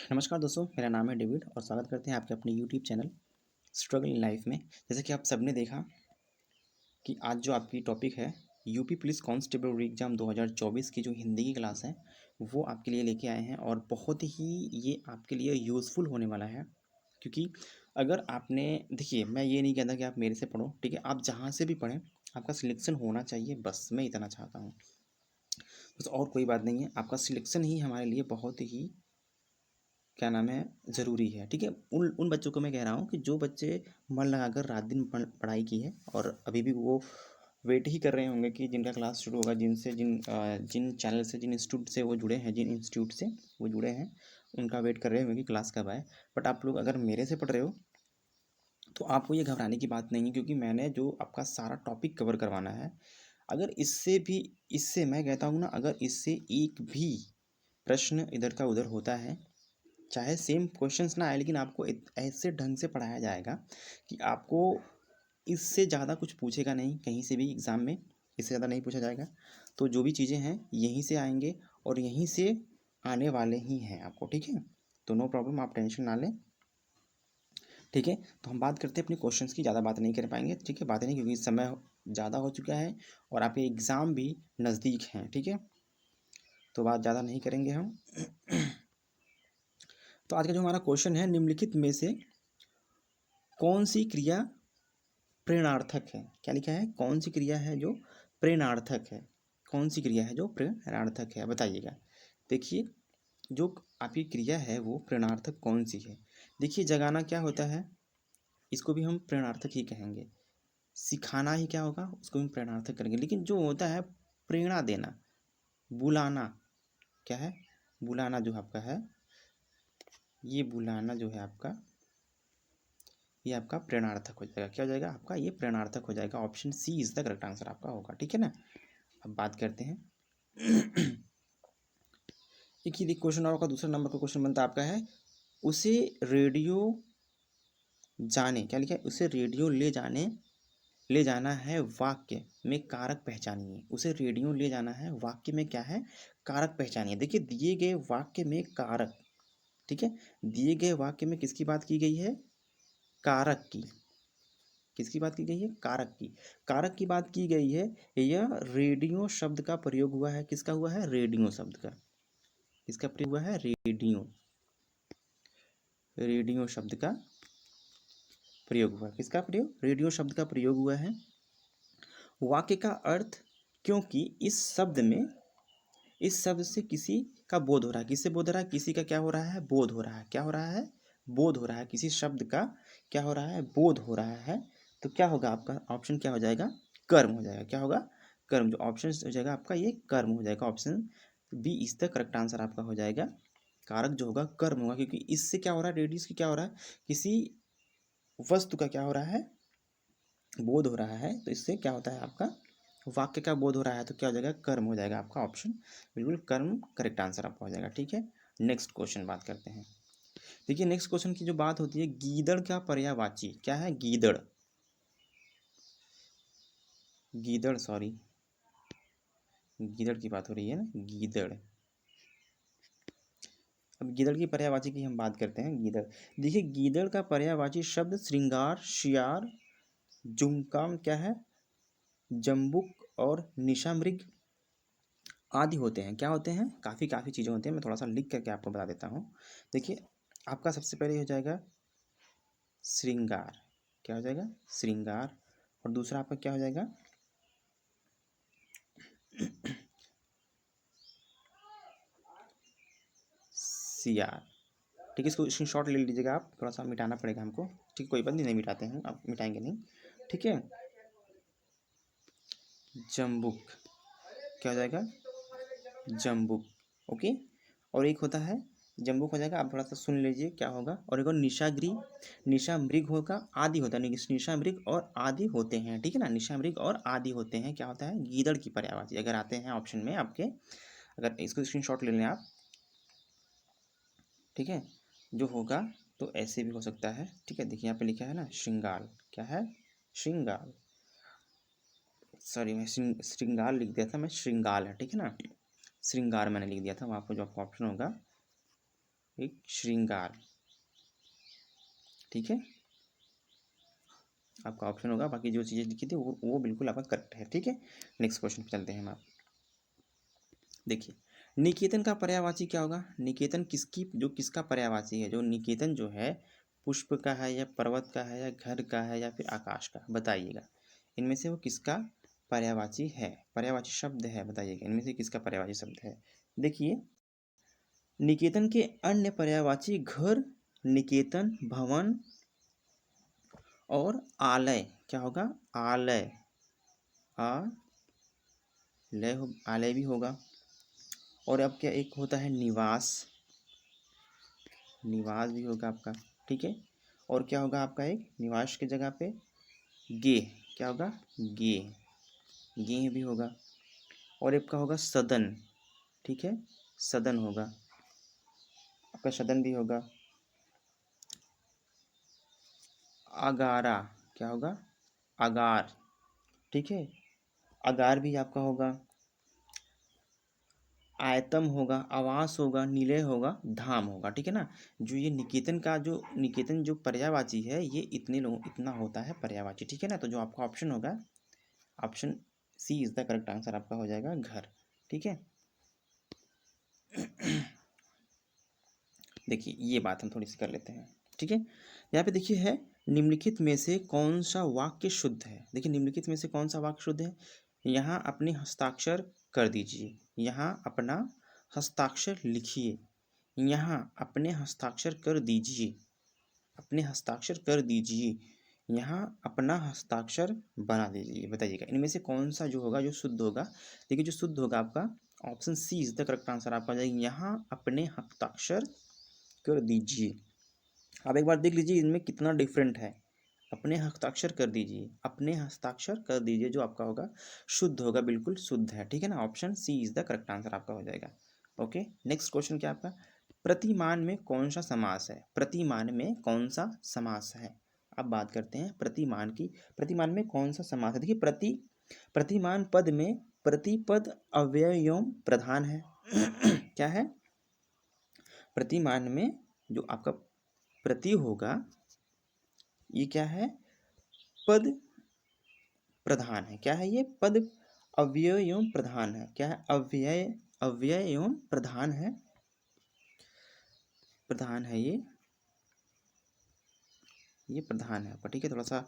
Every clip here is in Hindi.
नमस्कार दोस्तों, मेरा नाम है डेविड और स्वागत करते हैं आपके अपने YouTube channel struggle in life में। जैसे कि आप सबने देखा कि आज जो आपकी टॉपिक है यूपी पुलिस कांस्टेबल एग्जाम 2024 की जो हिंदी की क्लास है वो आपके लिए लेके आए हैं और बहुत ही ये आपके लिए यूज़फुल होने वाला है। क्योंकि अगर आपने देखिए, मैं ये नहीं कहता कि आप मेरे से पढ़ो, ठीक है, आप जहाँ से भी पढ़ें आपका सिलेक्शन होना चाहिए, बस मैं इतना चाहता हूँ। बस और कोई बात नहीं है, आपका सिलेक्शन ही हमारे लिए बहुत ही क्या नाम है ज़रूरी है, ठीक है। उन उन बच्चों को मैं कह रहा हूँ कि जो बच्चे मन लगाकर रात दिन पढ़ाई की है और अभी भी वो वेट ही कर रहे होंगे कि जिनका क्लास शुरू होगा, जिन चैनल से, जिन इंस्टीट्यूट से वो जुड़े हैं, जिन इंस्टीट्यूट से वो जुड़े हैं, उनका वेट कर रहे होंगे कि क्लास कब आए। बट आप लोग अगर मेरे से पढ़ रहे हो तो आपको ये घबराने की बात नहीं है, क्योंकि मैंने जो आपका सारा टॉपिक कवर करवाना है, अगर इससे मैं कहता हूँ ना, अगर इससे एक भी प्रश्न इधर का उधर होता है, चाहे सेम क्वेश्चंस ना आए, लेकिन आपको ऐसे ढंग से पढ़ाया जाएगा कि आपको इससे ज़्यादा कुछ पूछेगा नहीं कहीं से भी एग्ज़ाम में, इससे ज़्यादा नहीं पूछा जाएगा। तो जो भी चीज़ें हैं यहीं से आएंगे और यहीं से आने वाले ही हैं आपको, ठीक है। तो नो प्रॉब्लम, आप टेंशन ना लें, ठीक है। तो हम बात करते हैं अपने क्वेश्चंस की, ज़्यादा बात नहीं कर पाएंगे, ठीक है, बातें नहीं, क्योंकि समय ज़्यादा हो चुका है और आपके एग्ज़ाम भी नज़दीक हैं, ठीक है। तो बात ज़्यादा नहीं करेंगे हम। तो आज का जो हमारा क्वेश्चन है, निम्नलिखित में से कौन सी क्रिया प्रेरणार्थक है। क्या लिखा है, कौन सी क्रिया है जो प्रेरणार्थक है, कौन सी क्रिया है जो प्रेरणार्थक है, बताइएगा। देखिए, जो आपकी क्रिया है वो प्रेरणार्थक कौन सी है। देखिए, जगाना क्या होता है, इसको भी हम प्रेरणार्थक ही कहेंगे। सिखाना ही क्या होगा, उसको भी प्रेरणार्थक करेंगे। लेकिन जो होता है प्रेरणा देना, बुलाना, क्या है, बुलाना जो आपका है, ये बुलाना जो है आपका, ये आपका प्रेरणार्थक हो जाएगा। क्या हो जाएगा आपका, ये प्रेरणार्थक हो जाएगा। Option C is the correct answer आपका होगा, ठीक है ना। अब बात करते हैं। एक ही क्वेश्चन और का दूसरा नंबर का क्वेश्चन बनता आपका है, उसे रेडियो जाने, क्या लिखा है, उसे रेडियो ले जाना है वाक्य में कारक पहचानिए। उसे रेडियो ले जाना है वाक्य में क्या है, कारक पहचानिए। देखिए, दिए गए वाक्य में कारक, ठीक है, दिए गए वाक्य में किसकी बात की गई है, कारक की। किसकी बात की गई है, कारक की। कारक की बात की गई है। यह रेडियो शब्द का प्रयोग हुआ है, किसका हुआ है, रेडियो शब्द का। किसका प्रयोग हुआ है, रेडियो, रेडियो शब्द का प्रयोग हुआ है। किसका प्रयोग, रेडियो शब्द का प्रयोग हुआ है। वाक्य का अर्थ, क्योंकि इस शब्द से किसी का बोध हो रहा है। किससे बोध हो रहा है, किसी का क्या हो रहा है, बोध हो रहा है। क्या हो रहा है, बोध हो रहा है। किसी शब्द का क्या हो रहा है, बोध हो रहा है। तो क्या होगा आपका ऑप्शन, क्या हो जाएगा, कर्म हो जाएगा। क्या होगा, कर्म। जो ऑप्शन हो जाएगा आपका, ये कर्म हो जाएगा। Option B is the correct answer आपका हो जाएगा। कारक जो होगा कर्म होगा, क्योंकि इससे क्या हो रहा है, रेडियस की क्या हो रहा है, किसी वस्तु का क्या हो रहा है, बोध हो रहा है। तो इससे क्या होता है आपका, वाक्य का बोध हो रहा है, तो क्या हो जाएगा, कर्म हो जाएगा आपका। ऑप्शन बिल्कुल कर्म करेक्ट आंसर आपका हो जाएगा, ठीक है। नेक्स्ट क्वेश्चन बात करते हैं। देखिए, नेक्स्ट क्वेश्चन की जो बात होती है, गीदड़ का पर्यायवाची क्या है, गीदड़, गीदड़ सॉरी, गीदड़ की बात हो रही है ना, गीदड़। अब गीदड़ की पर्यायवाची की हम बात करते हैं, गीदड़। देखिए, गीदड़ का पर्यायवाची शब्द श्रृंगार, शियार, जुमकाम, क्या है, जम्बुक और निशामृग आदि होते हैं। क्या होते हैं, काफ़ी काफ़ी चीज़ें होती हैं, मैं थोड़ा सा लिख करके आपको बता देता हूँ। देखिए, आपका सबसे पहले हो जाएगा श्रृंगार। क्या हो जाएगा, श्रृंगार। और दूसरा आपका क्या हो जाएगा, सियार, ठीक है। इसको स्क्रीनशॉट ले लीजिएगा आप, थोड़ा सा मिटाना पड़ेगा हमको, ठीक, कोई बात नहीं, नहीं मिटाते हैं, आप मिटाएंगे नहीं, ठीक है। जम्बुक, क्या हो जाएगा, जम्बुक, ओके। और एक होता है, जम्बुक हो जाएगा, आप थोड़ा सा सुन लीजिए क्या होगा। और एक और निशाग्री, निशा मृग होगा, आदि होता है, निशा मृग और आदि होते हैं, ठीक है ना, निशा मृग और आदि होते हैं। क्या होता है, गीदड़ की पर्यायवाची अगर आते हैं ऑप्शन में आपके, अगर इसको स्क्रीनशॉट ले लें आप, ठीक है, जो होगा तो ऐसे भी हो सकता है, ठीक है। देखिए, यहाँ पे लिखा है ना, श्रृंगार, क्या है, श्रृंगार, सॉरी मैं श्रृंगार लिख दिया था, मैं श्रृंगार है, ठीक है ना, श्रृंगार मैंने लिख दिया था। वहाँ पर जो आपका ऑप्शन होगा एक श्रृंगार। ठीक है, आपका ऑप्शन होगा, बाकी जो चीज़ें लिखी थी वो बिल्कुल आपका करेक्ट है। ठीक है, नेक्स्ट क्वेश्चन पे चलते हैं हम। आप देखिए, निकेतन का पर्यायवाची क्या होगा? निकेतन किसका पर्यायवाची है? जो निकेतन जो है पुष्प का है या पर्वत का है या घर का है या फिर आकाश का, बताइएगा। इनमें से वो किसका पर्यायवाची है? पर्यायवाची शब्द है, बताइएगा इनमें से किसका पर्यायवाची शब्द है। देखिए, निकेतन के अन्य पर्यायवाची घर, निकेतन, भवन और आलय। क्या होगा? आलय। आलय भी होगा। और अब क्या एक होता है निवास, निवास भी होगा आपका। ठीक है, और क्या होगा आपका एक निवास की जगह पे गेह। क्या होगा? गेह, गेह भी होगा। और एक का होगा सदन। ठीक है, सदन होगा आपका, सदन भी होगा। अगारा। क्या होगा? अगार। ठीक है, अगार भी आपका होगा। आयतम होगा, आवास होगा, निलय होगा, धाम होगा। ठीक है ना, जो ये निकेतन जो पर्यायवाची है, ये इतना होता है पर्यायवाची। ठीक है ना, तो जो आपका ऑप्शन होगा, option C is the correct answer आपका हो जाएगा, घर। ठीक है, देखिए ये बात हम थोड़ी सी कर लेते हैं। ठीक है, यहाँ पे देखिए है, निम्नलिखित में से कौन सा वाक्य शुद्ध है? देखिए, निम्नलिखित में से कौन सा वाक्य शुद्ध है? यहाँ अपने हस्ताक्षर कर दीजिए, यहाँ अपना हस्ताक्षर लिखिए, यहाँ अपने हस्ताक्षर कर दीजिए, अपने हस्ताक्षर कर दीजिए, यहाँ अपना हस्ताक्षर बना दीजिए। बताइएगा इनमें से कौन सा जो होगा, जो शुद्ध होगा। देखिए, जो शुद्ध होगा आपका option C is the correct answer आपका हो जाएगा, यहाँ अपने हस्ताक्षर कर दीजिए। आप एक बार देख लीजिए इनमें कितना डिफरेंट है। अपने हस्ताक्षर कर दीजिए, अपने हस्ताक्षर कर दीजिए, जो आपका होगा शुद्ध होगा, बिल्कुल शुद्ध है। ठीक है ना, option C is the correct answer आपका हो जाएगा। ओके, नेक्स्ट क्वेश्चन क्या आपका? प्रतिमान में कौन सा समास है? प्रतिमान में कौन सा समास है? अब बात करते हैं प्रतिमान की। प्रतिमान में कौन सा समास है? देखिए, प्रतिमान पद में प्रतिपद अव्यय एवं प्रधान है। क्या है? प्रतिमान में जो आपका प्रति होगा, ये क्या है? पद प्रधान है। क्या है ये? पद अव्यय एवं प्रधान है। क्या है? अव्यय एवं प्रधान है, प्रधान है ये प्रधान है आपका। ठीक है, थोड़ा सा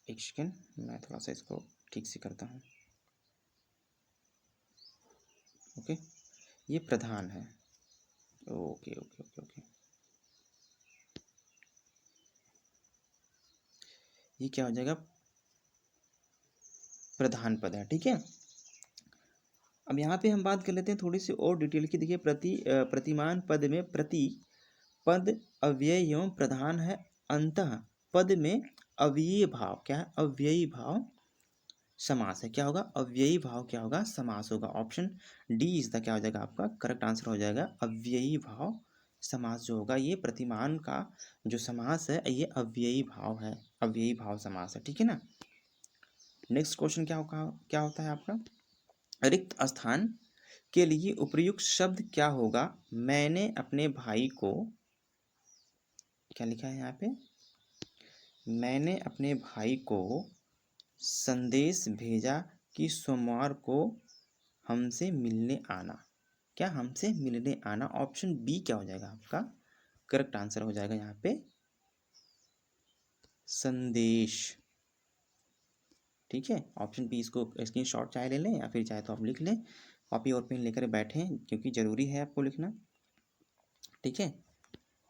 एक सेकेंड, मैं थोड़ा सा इसको ठीक से करता हूँ। ओके, ये प्रधान है। ओके ओके ओके ओके, ये क्या हो जाएगा? प्रधान पद है। ठीक है, अब यहाँ पे हम बात कर लेते हैं थोड़ी सी और डिटेल की। देखिए, प्रतिमान पद में प्रति पद अव्यय एवं प्रधान है, अंतः पद में अव्ययी भाव। क्या है? अव्ययी भाव समास है। क्या होगा? अव्ययी भाव क्या होगा? समास होगा। ऑप्शन डी इज द क्या हो जाएगा आपका करेक्ट आंसर हो जाएगा, अव्ययी भाव समास जो होगा। ये प्रतिमान का जो समास है, ये अव्ययी भाव है, अव्ययी भाव समास है। ठीक है ना, नेक्स्ट क्वेश्चन क्या होता है आपका? रिक्त स्थान के लिए उपयुक्त शब्द क्या होगा? मैंने अपने भाई को, क्या लिखा है यहाँ पे? मैंने अपने भाई को संदेश भेजा कि सोमवार को हमसे मिलने आना। क्या? हमसे मिलने आना। ऑप्शन बी क्या हो जाएगा आपका करेक्ट आंसर हो जाएगा यहाँ पे, संदेश। ठीक है, ऑप्शन बी, इसको स्क्रीनशॉट चाहे ले लें या फिर चाहे तो आप लिख लें, कॉपी और पेन लेकर बैठें, क्योंकि ज़रूरी है आपको लिखना। ठीक है,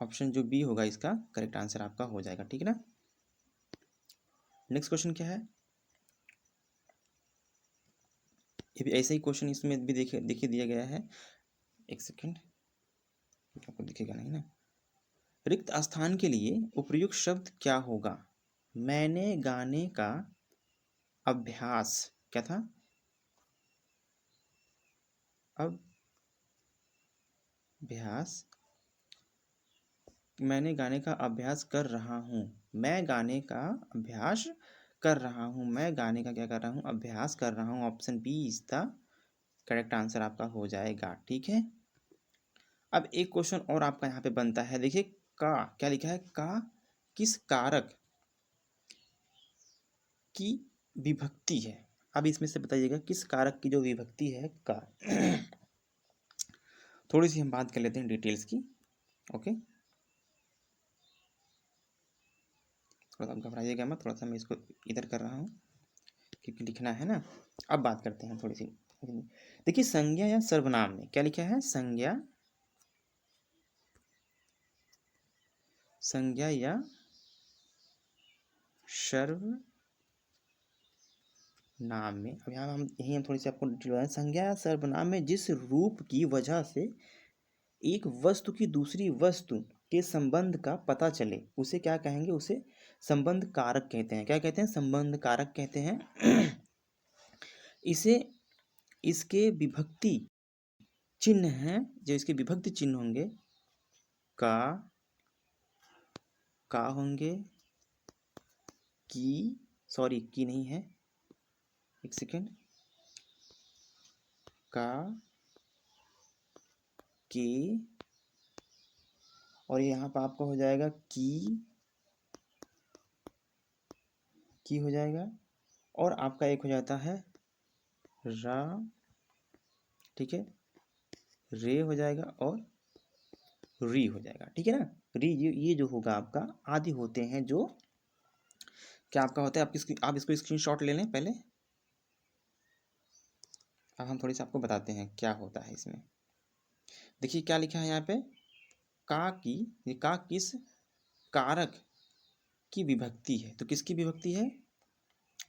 ऑप्शन जो बी होगा इसका करेक्ट आंसर आपका हो जाएगा। ठीक है ना, नेक्स्ट क्वेश्चन क्या है? ये भी ऐसा ही क्वेश्चन इसमें भी देखिए दिया गया है। एक सेकेंड, आपको दिखेगा नहीं ना। रिक्त स्थान के लिए उपयुक्त शब्द क्या होगा? मैंने गाने का अभ्यास, क्या था? अभ्यास, मैंने गाने का अभ्यास कर रहा हूँ। मैं गाने का अभ्यास कर रहा हूँ, मैं गाने का क्या कर रहा हूँ? अभ्यास कर रहा हूँ। Option B is the correct answer आपका हो जाएगा। ठीक है, अब एक क्वेश्चन और आपका यहाँ पे बनता है, देखिए का क्या लिखा है, का किस कारक की विभक्ति है। अब इसमें से बताइएगा किस कारक की जो विभक्ति है का। थोड़ी सी हम बात कर लेते हैं डिटेल्स की। ओके, थोड़ा सा आप घबराइएगा मत, थोड़ा सा मैं इसको इधर कर रहा हूँ क्योंकि लिखना है ना। अब बात करते हैं थोड़ी सी। देखिए संज्ञा या सर्वनाम में क्या लिखा है, संज्ञा, संज्ञा या सर्वनाम में, अब यहाँ हम यही हम थोड़ी सी आपको डिटेल बताएं। संज्ञा या सर्वनाम में जिस रूप की वजह से एक वस्तु की दूसरी वस्तु के संबंध का पता चले उसे क्या कहेंगे, उसे संबंध कारक कहते हैं। क्या कहते हैं, संबंध कारक कहते हैं। इसे इसके विभक्ति चिन्ह हैं, जो इसके विभक्ति चिन्ह होंगे का होंगे, की, सॉरी की नहीं है, एक सेकेंड, का, के, और यहाँ पर आपका हो जाएगा की हो जाएगा, और आपका एक हो जाता है रा, ठीक है, रे हो जाएगा और री हो जाएगा, ठीक है ना। री ये जो होगा आपका आदि होते हैं, जो क्या आपका होता है, आप इसको स्क्रीनशॉट ले लें पहले। अब हम थोड़ी सी आपको बताते हैं क्या होता है इसमें। देखिए क्या लिखा है यहाँ पे, ये का किस कारक की विभक्ति है। तो किसकी विभक्ति है,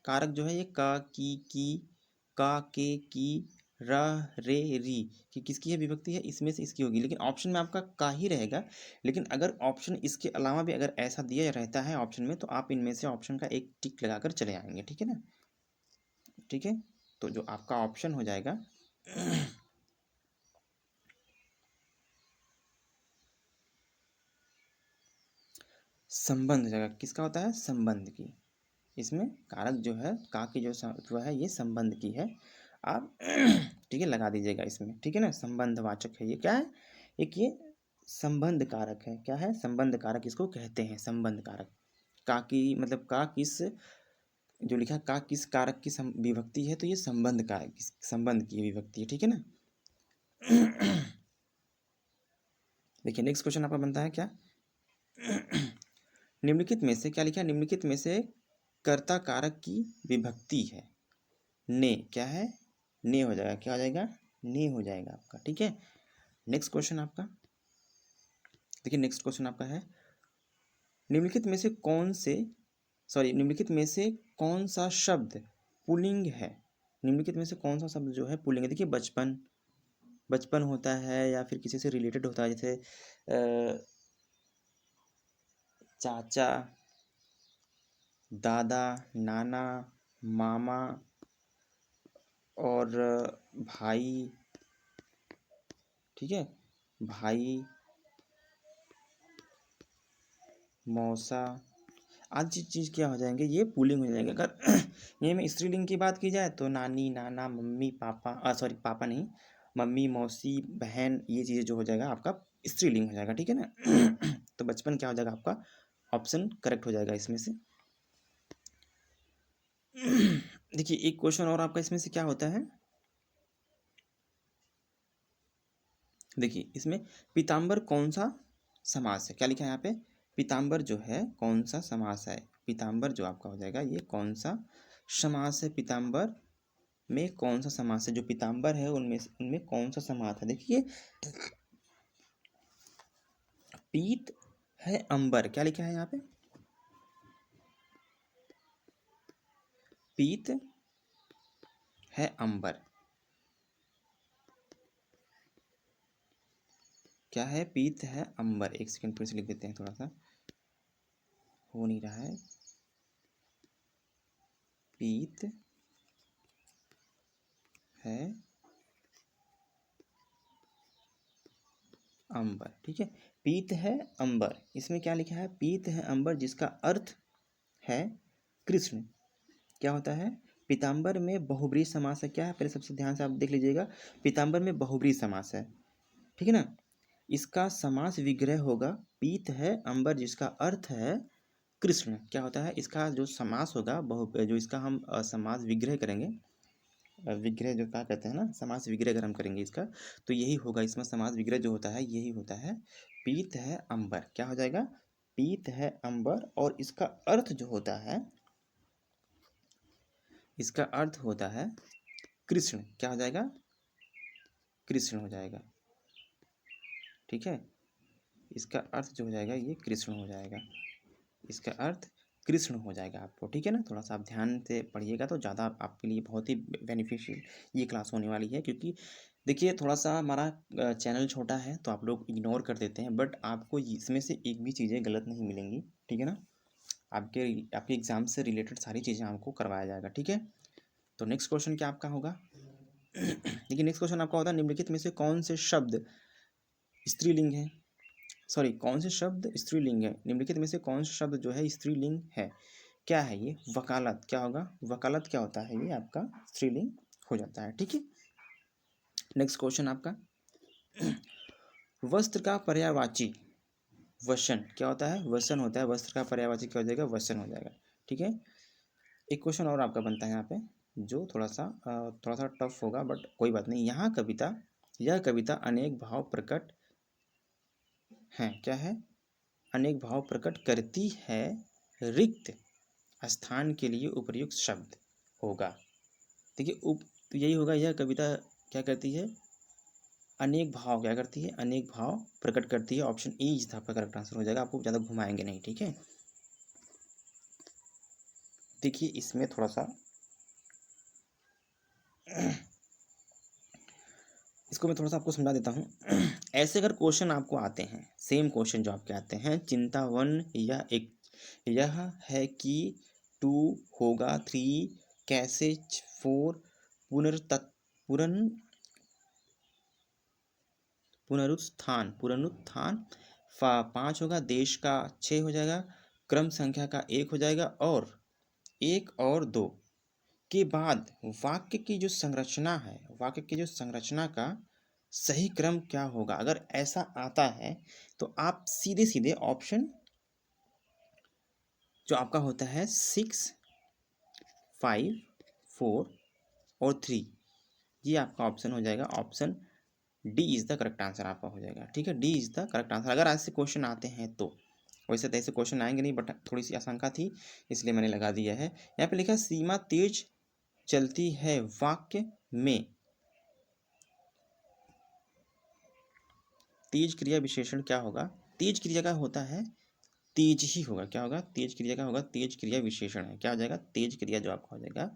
कारक जो है ये का, की, का, के, की, र, रे, री, कि किसकी है विभक्ति है, इसमें से इसकी होगी। लेकिन ऑप्शन में आपका का ही रहेगा, लेकिन अगर ऑप्शन इसके अलावा भी अगर ऐसा दिया रहता है ऑप्शन में, तो आप इनमें से ऑप्शन का एक टिक लगाकर चले आएंगे, ठीक है ना। ठीक है, तो जो आपका ऑप्शन हो जाएगा संबंध जगह किसका होता है, संबंध की। इसमें कारक जो है का की जो है ये संबंध की है। आप ठीक है लगा दीजिएगा इसमें, ठीक है ना। संबंध वाचक है ये, क्या है, एक ये संबंध कारक है। क्या है, संबंध कारक इसको कहते हैं, संबंध कारक। का की मतलब का किस, जो लिखा है का किस कारक की विभक्ति है, तो ये संबंध कारक, संबंध की विभक्ति है, ठीक है ना। देखिए नेक्स्ट क्वेश्चन आपका बनता है क्या, निम्नलिखित में से क्या लिखा है, निम्नलिखित में से कर्ता कारक की विभक्ति है। ने क्या है, ने हो जाएगा, क्या हो जाएगा, ने हो जाएगा आपका, ठीक है। नेक्स्ट क्वेश्चन आपका, देखिए नेक्स्ट क्वेश्चन आपका है, निम्नलिखित में से निम्नलिखित में से कौन सा शब्द पुल्लिंग है। निम्नलिखित में से कौन सा शब्द जो है पुल्लिंग है। देखिए बचपन होता है या फिर किसी से रिलेटेड होता है, जैसे चाचा, दादा, नाना, मामा और भाई, ठीक है, भाई, मौसा आदि चीज़ क्या हो जाएंगे, ये पुल्लिंग हो जाएंगे। अगर ये में स्त्रीलिंग की बात की जाए तो नानी, नाना, मम्मी, पापा, सॉरी पापा नहीं, मम्मी, मौसी, बहन, ये चीज़ें जो हो जाएगा आपका स्त्रीलिंग हो जाएगा, ठीक है ना। तो बचपन क्या हो जाएगा आपका, ऑप्शन करेक्ट हो जाएगा इसमें से। देखिए एक क्वेश्चन और आपका इसमें से क्या होता है, देखिए इसमें पीताम्बर कौन सा समास है। क्या लिखा है यहाँ पे, पीताम्बर जो है कौन सा समास है। पीताम्बर जो आपका हो जाएगा ये कौन सा समास है, पीताम्बर में कौन सा समास है, जो पीताम्बर है उनमें कौन सा समास है। देखिए पीत है अंबर, क्या लिखा है यहाँ पे, पीत है अंबर, क्या है, पीत है अंबर। एक सेकंड फिर से लिख देते हैं, थोड़ा सा हो नहीं रहा है, पीत है अंबर, ठीक है, पीत है अंबर। इसमें क्या लिखा है, पीत है अंबर, जिसका अर्थ है कृष्ण। क्या होता है, पीताम्बर में बहुब्रीहि समास है। क्या है, पहले सबसे ध्यान से आप देख लीजिएगा, पीताम्बर में बहुब्रीहि समास है, ठीक है ना। इसका समास विग्रह होगा पीत है अंबर, जिसका अर्थ है कृष्ण। क्या होता है इसका जो समास होगा, जो इसका हम समास विग्रह करेंगे, विग्रह जो क्या कहते हैं ना, समास विग्रह अगर हम करेंगे इसका, तो यही होगा। इसमें समास विग्रह जो होता है यही होता है पीत है अंबर। क्या हो जाएगा? पीत है अंबर। और इसका अर्थ जो होता है, इसका अर्थ होता है कृष्ण। क्या हो जाएगा? कृष्ण हो जाएगा। ठीक है, इसका अर्थ जो हो जाएगा ये कृष्ण हो जाएगा। इसका अर्थ कृष्ण हो जाएगा आपको। ठीक है ना, थोड़ा सा आप ध्यान से पढ़िएगा तो ज़्यादा आपके लिए बहुत ही बेनिफिशियल ये क्लास होने वाली है। क्योंकि देखिए थोड़ा सा हमारा चैनल छोटा है तो आप लोग इग्नोर कर देते हैं, बट आपको इसमें से एक भी चीज़ें गलत नहीं मिलेंगी। ठीक है ना, आपके एग्ज़ाम से रिलेटेड सारी चीज़ें आपको करवाया जाएगा। ठीक है, तो नेक्स्ट क्वेश्चन क्या आपका होगा? देखिए नेक्स्ट क्वेश्चन आपका होता है निम्नलिखित में से कौन से शब्द स्त्रीलिंग है? सॉरी, कौन से शब्द स्त्रीलिंग है? निम्नलिखित में से कौन सा शब्द जो है स्त्रीलिंग है? क्या है ये? वकालत। क्या होगा? वकालत क्या होता है? ये आपका स्त्रीलिंग हो जाता है। ठीक है, नेक्स्ट क्वेश्चन आपका वस्त्र का पर्यायवाची वसन क्या होता है? वसन होता है। वस्त्र का पर्यायवाची क्या हो जाएगा? वसन हो जाएगा। ठीक है, एक क्वेश्चन और आपका बनता है यहाँ पे, जो थोड़ा सा टफ होगा, बट कोई बात नहीं। यह कविता अनेक भाव प्रकट है। क्या है? अनेक भाव प्रकट करती है। रिक्त स्थान के लिए उपयुक्त शब्द होगा। देखिए तो यही होगा। यह कविता क्या करती है? अनेक भाव क्या करती है? अनेक भाव प्रकट करती है। ऑप्शन ए इस आपका करेक्ट आंसर हो जाएगा। आपको ज़्यादा घुमाएंगे नहीं। ठीक है, देखिए इसमें थोड़ा सा इसको मैं थोड़ा सा आपको समझा देता हूँ। ऐसे अगर क्वेश्चन आपको आते हैं, सेम क्वेश्चन जो आपके आते हैं, चिंतावन यह है कि 2 होगा 3, कैसे 4, पुनरुत्थान 5 होगा, देश का 6 हो जाएगा, क्रम संख्या का 1 हो जाएगा, और 1 और 2 के बाद वाक्य की जो संरचना है, वाक्य की जो संरचना का सही क्रम क्या होगा? अगर ऐसा आता है तो आप सीधे सीधे ऑप्शन जो आपका होता है 6, 5, 4 और 3, ये आपका ऑप्शन हो जाएगा। Option D is the correct answer आपका हो जाएगा। ठीक है, D is the correct answer. अगर ऐसे क्वेश्चन आते हैं तो, वैसे तो ऐसे क्वेश्चन आएंगे नहीं, बट थोड़ी सी आशंका थी इसलिए मैंने लगा दिया है। यहाँ पे लिखा है सीमा तेज चलती है। वाक्य में तेज क्रिया विशेषण क्या होगा? तेज क्रिया का होता है तेज ही होगा। क्या होगा? तेज क्रिया का होगा तेज क्रिया विशेषण है। क्या हो जाएगा? तेज क्रिया जो आपका हो जाएगा।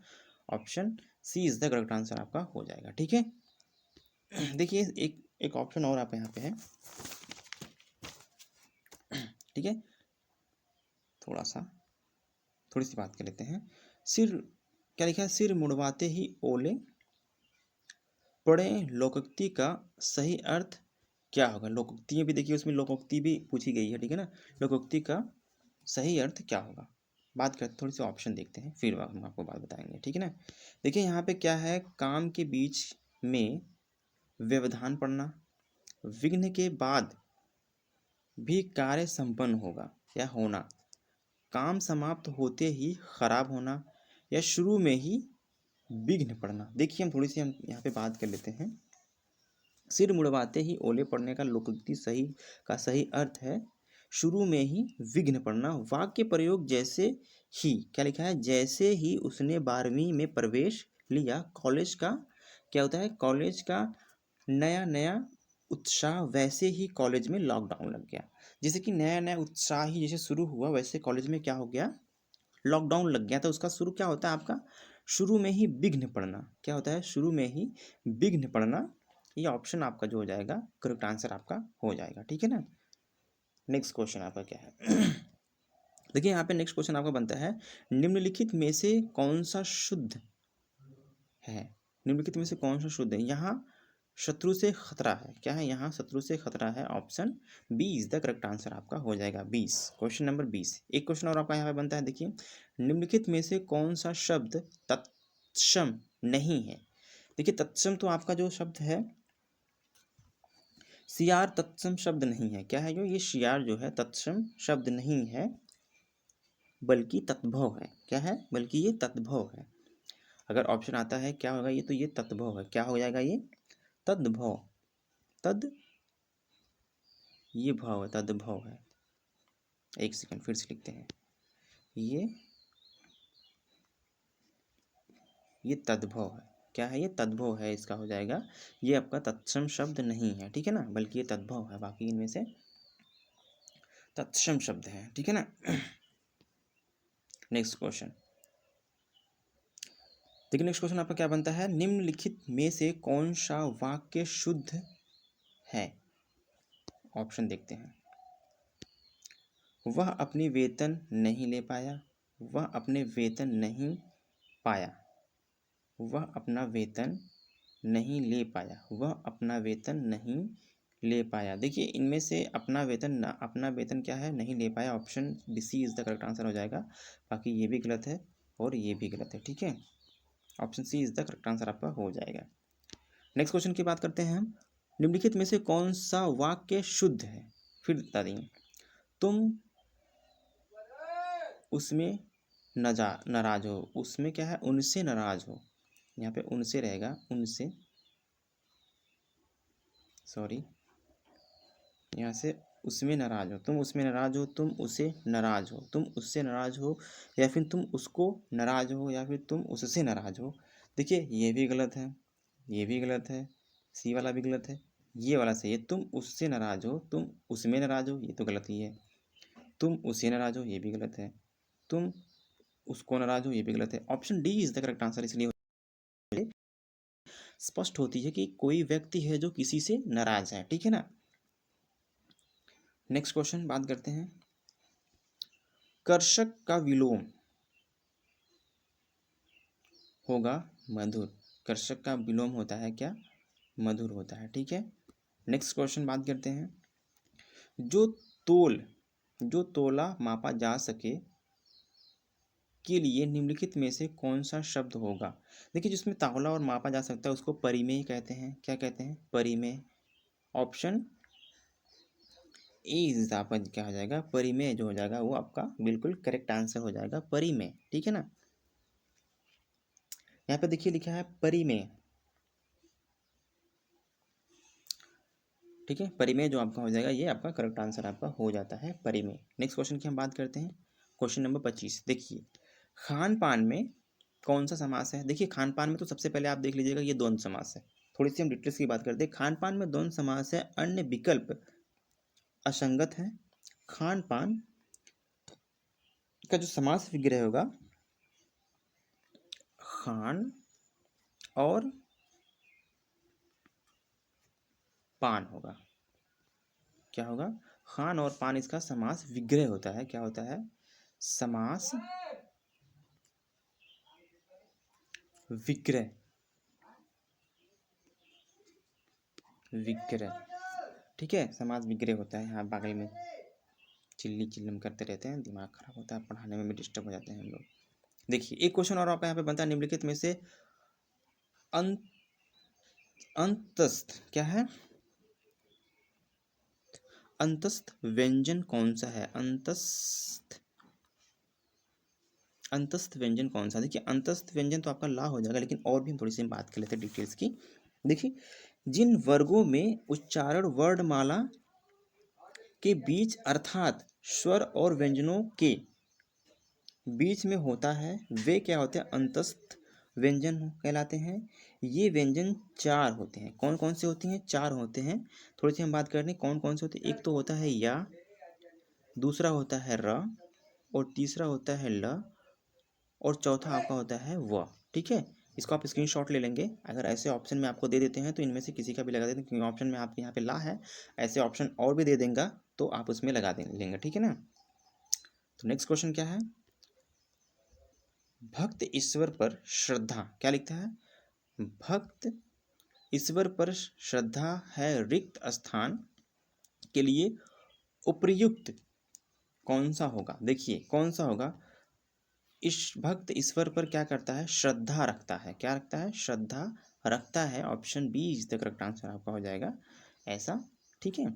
Option C is the correct answer आपका हो जाएगा। ठीक है, देखिए एक ऑप्शन और आप यहाँ पे है। ठीक है, थोड़ी सी बात कर लेते हैं। सिर क्या लिखा है? सिर मुड़वाते ही ओले पड़े, लोकोक्ति का सही अर्थ क्या होगा? लोकोक्ति भी देखिए, उसमें लोकोक्ति भी पूछी गई है। ठीक है ना, लोकोक्ति का सही अर्थ क्या होगा? बात करते, थोड़ी सी ऑप्शन देखते हैं, फिर हम आपको बात बताएंगे। ठीक है ना, देखिए यहाँ पे क्या है? काम के बीच में व्यवधान पड़ना, विघ्न के बाद भी कार्य संपन्न होगा या होना, काम समाप्त होते ही खराब होना, या शुरू में ही विघ्न पड़ना। देखिए हम यहाँ पे बात कर लेते हैं। सिर मुड़वाते ही ओले पड़ने का लोकोक्ति सही अर्थ है शुरू में ही विघ्न पड़ना। वाक्य प्रयोग जैसे ही, क्या लिखा है? जैसे ही उसने 12वीं में प्रवेश लिया, कॉलेज का क्या होता है? कॉलेज का नया नया उत्साह, वैसे ही कॉलेज में लॉकडाउन लग गया। जैसे कि नया नया उत्साह ही जैसे शुरू हुआ, वैसे कॉलेज में क्या हो गया? लॉकडाउन लग गया। तो उसका शुरू क्या होता है आपका? शुरू में ही विघ्न पड़ना। क्या होता है? शुरू में ही विघ्न पड़ना। ये ऑप्शन आपका जो हो जाएगा करेक्ट आंसर आपका हो जाएगा। ठीक है ना, नेक्स्ट क्वेश्चन आपका क्या है? देखिए यहाँ पे नेक्स्ट क्वेश्चन आपका बनता है निम्नलिखित में से कौन सा शुद्ध है? निम्नलिखित में से कौन सा शुद्ध है? यहाँ शत्रु से खतरा है। क्या है? यहाँ शत्रु से खतरा है। Option B is the correct answer आपका हो जाएगा। 20, क्वेश्चन नंबर 20। एक क्वेश्चन और आपका यहाँ पे बनता है। देखिए निम्नलिखित में से कौन सा शब्द तत्सम नहीं है? देखिए तत्सम तो आपका जो शब्द है शियार तत्सम शब्द नहीं है। क्या है जो ये शियार जो है तत्सम शब्द नहीं है, बल्कि तद्भव है। क्या है? बल्कि ये तद्भव है। अगर ऑप्शन आता है क्या होगा ये, तो ये तद्भव है। क्या हो जाएगा ये? तद्भव। तद ये भाव है, तद्भव है। एक सेकंड फिर से लिखते हैं। ये तद्भव है। क्या है? ये तद्भव है, इसका हो जाएगा। ये आपका तत्सम शब्द नहीं है, ठीक है ना, बल्कि ये तद्भव है। बाकी इनमें से तत्सम शब्द है, ठीक है ना। नेक्स्ट क्वेश्चन देखिए, नेक्स्ट क्वेश्चन आपका क्या बनता है, निम्नलिखित में से कौन सा वाक्य शुद्ध है? ऑप्शन देखते हैं। वह अपनी वेतन नहीं ले पाया, वह अपने वेतन नहीं पाया, वह अपना वेतन नहीं ले पाया, वह अपना वेतन नहीं ले पाया। देखिए इनमें से अपना वेतन क्या है? नहीं ले पाया। Option C is the correct answer हो जाएगा। बाकी ये भी गलत है और ये भी गलत है, ठीक है। Option C is the correct answer आपका हो जाएगा। नेक्स्ट क्वेश्चन की बात करते हैं हम। निम्नलिखित में से कौन सा वाक्य शुद्ध है? फिर बता देंगे। तुम उसमें नाराज हो, उसमें क्या है? उनसे नाराज हो। यहाँ पे उनसे रहेगा, उनसे, सॉरी, यहाँ से उसमें नाराज हो, तुम उसमें नाराज हो, तुम उसे नाराज हो, तुम उससे नाराज हो, या फिर तुम उसको नाराज हो, या फिर तुम उससे नाराज हो। देखिए ये भी गलत है, ये भी गलत है, सी वाला भी गलत है, ये वाला सही है। तुम उससे नाराज हो, तुम उसमें नाराज हो, ये तो गलत ही है। तुम उसे नाराज हो, ये भी गलत है। तुम उसको नाराज हो, ये भी गलत है। Option D is the correct answer इसलिए स्पष्ट होती है कि कोई व्यक्ति है जो किसी से नाराज है, ठीक है ना। नेक्स्ट क्वेश्चन बात करते हैं। कर्षक का विलोम होगा मधुर। कर्षक का विलोम होता है क्या? मधुर होता है, ठीक है। नेक्स्ट क्वेश्चन बात करते हैं। जो जो तोला मापा जा सके के लिए निम्नलिखित में से कौन सा शब्द होगा? देखिए जिसमें तौला और मापा जा सकता है उसको परिमेय कहते हैं। क्या कहते हैं? परिमेय। ऑप्शन ए इज आपका क्या हो जाएगा? परिमेय जो हो जाएगा वो आपका बिल्कुल करेक्ट आंसर हो जाएगा, परिमेय, ठीक है ना। यहाँ पे देखिए लिखा है परिमेय, ठीक है। परिमेय जो आपका हो जाएगा ये आपका करेक्ट आंसर आपका हो जाता है, परिमेय। नेक्स्ट क्वेश्चन की हम बात करते हैं। क्वेश्चन नंबर 25 देखिए, खान पान में कौन सा समास है? देखिए खान पान में तो सबसे पहले आप देख लीजिएगा ये द्वंद्व समास है। थोड़ी सी हम डिटेल्स की बात करते हैं। खान पान में द्वंद्व समास है, अन्य विकल्प असंगत है। खान पान का जो समास विग्रह होगा, खान और पान होगा। क्या होगा? खान और पान, इसका समास विग्रह होता है। क्या होता है? समास विग्रह, विग्रह, ठीक है। समास विग्रह होता है। यहाँ बगल में चिल्ली चिल्लम करते रहते हैं, दिमाग खराब होता है, पढ़ाने में भी डिस्टर्ब हो जाते हैं हम लोग। देखिए एक क्वेश्चन और आपका यहाँ पे बनता है। निम्नलिखित में से अंतस्थ क्या है? अंतस्थ व्यंजन कौन सा है? अंतस्थ व्यंजन कौन सा? देखिए अंतस्थ व्यंजन तो आपका ला हो जाएगा, लेकिन और भी हम थोड़ी सी बात कर लेते हैं डिटेल्स की। देखिए जिन वर्गों में उच्चारण वर्णमाला के बीच अर्थात स्वर और व्यंजनों के बीच में होता है वे क्या होते हैं? अंतस्थ व्यंजन कहलाते हैं। ये व्यंजन चार होते हैं। कौन कौन से होते हैं? चार होते हैं। थोड़ी सी हम बात कर रहे हैं कौन कौन से होते हैं। एक तो होता है या, दूसरा होता है र, और तीसरा होता है ल, और चौथा आपका होता है व, ठीक है। इसको आप स्क्रीनशॉट ले लेंगे। अगर ऐसे ऑप्शन में आपको दे देते हैं तो इनमें से किसी का भी लगा देते हैं, क्योंकि ऑप्शन में आपके यहाँ पे ला है, ऐसे ऑप्शन और भी दे देंगे तो आप उसमें लगा लेंगे, ठीक है ना। तो नेक्स्ट क्वेश्चन क्या है? भक्त ईश्वर पर श्रद्धा, क्या लिखता है? भक्त ईश्वर पर श्रद्धा है रिक्त स्थान के लिए उपयुक्त कौन सा होगा? देखिए कौन सा होगा? इस भक्त ईश्वर पर क्या करता है? श्रद्धा रखता है। क्या रखता है? श्रद्धा रखता है। Option B is the correct answer आपका हो जाएगा। ऐसा ठीक है।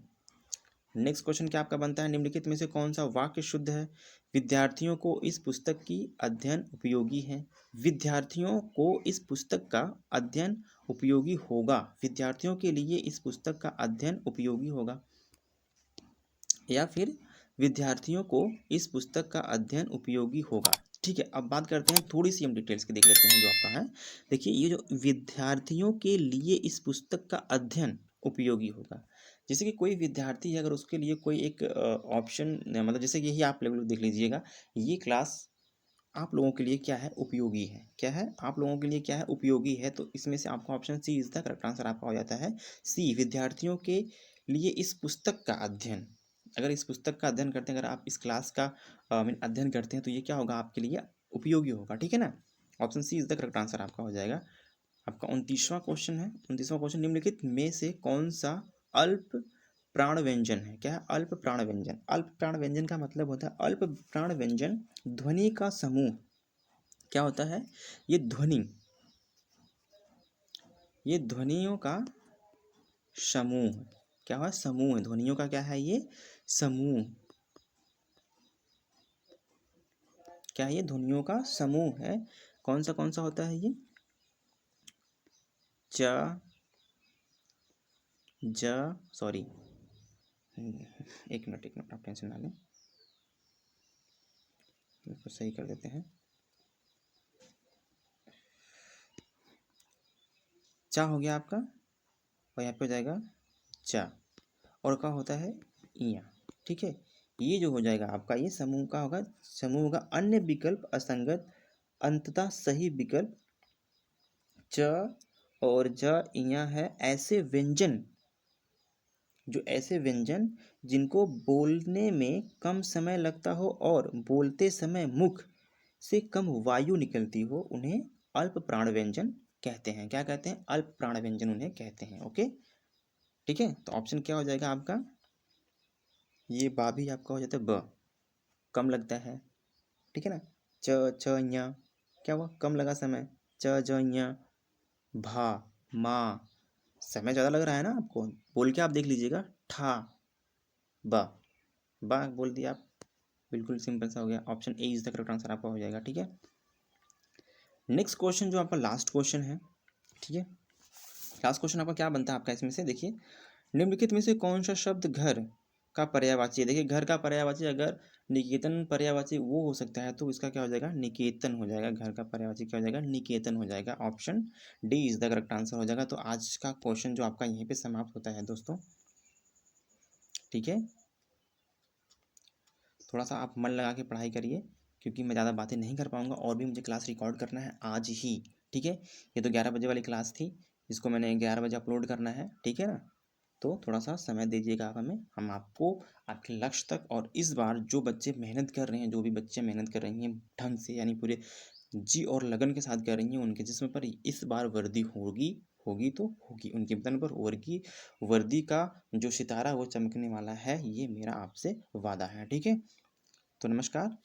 नेक्स्ट क्वेश्चन क्या आपका बनता है, निम्नलिखित में से कौन सा वाक्य शुद्ध है? विद्यार्थियों को इस पुस्तक की अध्ययन उपयोगी है। विद्यार्थियों को इस पुस्तक का अध्ययन उपयोगी होगा। विद्यार्थियों के लिए इस पुस्तक का अध्ययन उपयोगी होगा, या फिर विद्यार्थियों को इस पुस्तक का अध्ययन उपयोगी होगा। ठीक है, अब बात करते हैं, थोड़ी सी हम डिटेल्स की देख लेते हैं जो आपका है। देखिए, ये जो विद्यार्थियों के लिए इस पुस्तक का अध्ययन उपयोगी होगा, जैसे कि कोई विद्यार्थी है, अगर उसके लिए कोई एक ऑप्शन, मतलब जैसे कि यही आप लेवल देख लीजिएगा, ये क्लास आप लोगों के लिए क्या है, उपयोगी है। क्या है, आप लोगों के लिए क्या है, उपयोगी है। तो इसमें से आपका option C is the correct answer आपका हो जाता है सी, विद्यार्थियों के लिए इस पुस्तक का अध्ययन। अगर इस पुस्तक का अध्ययन करते हैं, अगर आप इस क्लास का अध्ययन करते हैं, तो ये क्या होगा, आपके लिए उपयोगी होगा। ठीक है ना, option C is the correct answer आपका हो जाएगा। आपका 29वां क्वेश्चन है। 29वां क्वेश्चन, निम्नलिखित में से कौन सा अल्प प्राण व्यंजन है? क्या है, अल्प प्राण व्यंजन। अल्प प्राण व्यंजन का मतलब होता है, अल्प प्राण व्यंजन ध्वनि का समूह। क्या होता है, ये ध्वनि, ये ध्वनियों का समूह। क्या है, समूह है, ध्वनियों का क्या है, ये समूह। क्या है, ये ध्वनियों का समूह है। कौन सा होता है ये? च, ज, सॉरी, एक मिनट आप टेंशन ना लें, इसको सही कर देते हैं। चा हो गया आपका, और यहाँ पे हो जाएगा चा, और क्या होता है, इया। ठीक है, ये जो हो जाएगा आपका, ये समूह का होगा, समूह का अन्य विकल्प असंगत, अंततः सही विकल्प च और ज, इया है। ऐसे व्यंजन, जो ऐसे व्यंजन जिनको बोलने में कम समय लगता हो और बोलते समय मुख से कम वायु निकलती हो, उन्हें अल्प प्राण व्यंजन कहते हैं। क्या कहते हैं, अल्प प्राण व्यंजन उन्हें कहते हैं। ओके, ठीक है, तो ऑप्शन क्या हो जाएगा आपका, ये बा भी आपका हो जाता है ब, कम लगता है। ठीक है ना, च छ ञ, क्या हुआ, कम लगा समय, च ज ञ, भा मा, समय ज़्यादा लग रहा है ना आपको, बोल के आप देख लीजिएगा, ठा बा, बा बोल दिया आप, बिल्कुल सिंपल सा हो गया। Option A is the correct answer आपका हो जाएगा। ठीक है, नेक्स्ट क्वेश्चन जो आपका लास्ट क्वेश्चन है। ठीक है, लास्ट क्वेश्चन आपका क्या बनता है आपका इसमें से, देखिए, निम्नलिखित में से कौन सा शब्द घर का पर्यायवाची है? देखिए, घर का पर्यायवाची अगर निकेतन पर्यायवाची वो हो सकता है, तो इसका क्या हो जाएगा, निकेतन हो जाएगा। घर का पर्यायवाची क्या हो जाएगा, निकेतन हो जाएगा। Option D is the correct answer हो जाएगा। तो आज का क्वेश्चन जो आपका यहीं पे समाप्त होता है दोस्तों। ठीक है, थोड़ा सा आप मन लगा के पढ़ाई करिए, क्योंकि मैं ज़्यादा बातें नहीं कर पाऊँगा, और भी मुझे क्लास रिकॉर्ड करना है आज ही। ठीक है, ये तो 11 बजे वाली क्लास थी, इसको मैंने 11 बजे अपलोड करना है। ठीक है ना, तो थोड़ा सा समय दीजिएगा आप हमें, हम आपको आपके लक्ष्य तक, और इस बार जो बच्चे मेहनत कर रहे हैं, जो भी बच्चे मेहनत कर रही हैं ढंग से, यानी पूरे जी और लगन के साथ कर रही हैं, उनके जिस्म पर इस बार वर्दी होगी, होगी तो होगी, उनके बदन पर वर्दी का जो सितारा वो चमकने वाला है, ये मेरा आपसे वादा है। ठीक है, तो नमस्कार।